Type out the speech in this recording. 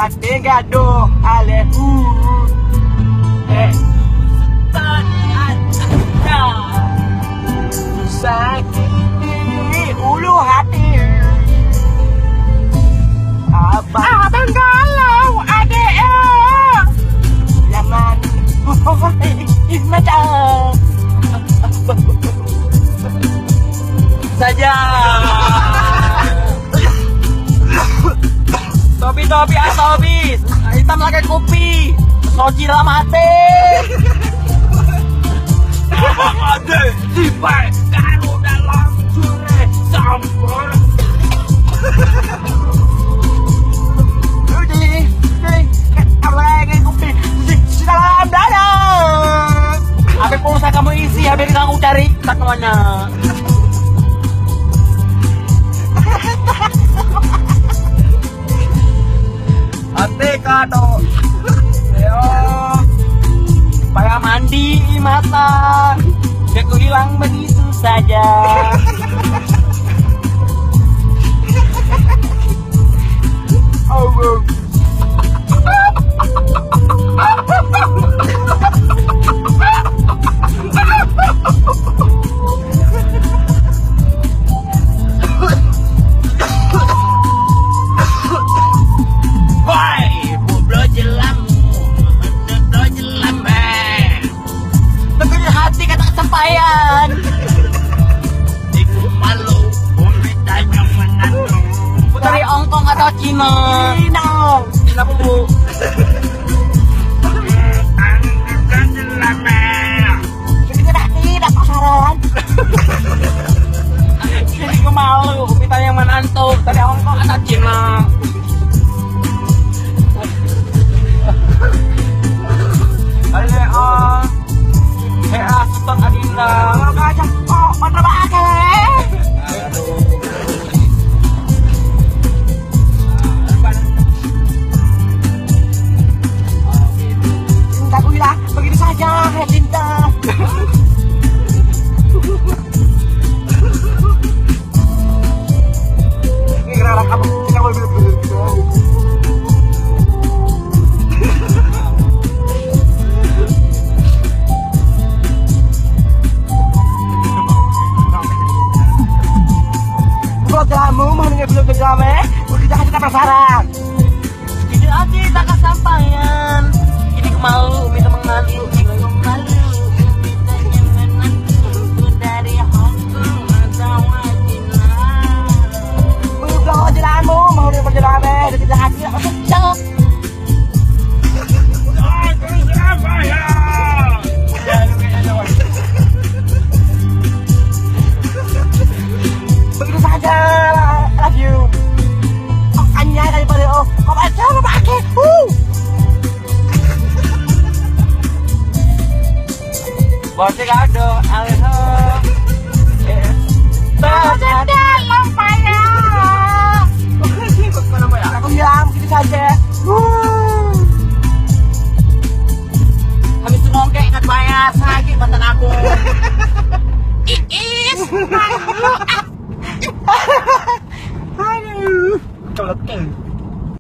pasti gaduh ale sakit ulu hati abang galau adek zaman macam saja Topi asobis hitam lagi kopi soji dalam hati ada tipai karo dalam sore campur lagi kopi di dalam dada apa pulsa kamu isi habis kamu cari tak kemana hati kado yo supaya mandi mata biar ku hilang begitu saja oh dari Hongkong atau Cina? Cina bu. Tidak pasaran. Jadi gue malu, minta yang mana antum dari Hongkong atau Cina? Sultan Adinda. Kalau kacang, mana pakai? Aku bilang begitu saja, Dinda. Ini kenapa kamu bilang gitu? Kamu mau nanya belum berjame? Kita kasih penasaran. Itu aja tak kesampaian. Ini kemalu minta mengantu. Malu dari Hongkong atau Cina. Belum perjalananmu mau nanya perjalanan dari kita hati apa cocok. Siapa ya? Begitu saja. Love you. Makanya daripada kau baca apa pakai? Bosnya kado, alho. Dalam payah. Aku bilang begitu saja. Habis itu nongkek ingat bayar sakit mantan aku. Iis. Aduh. Colok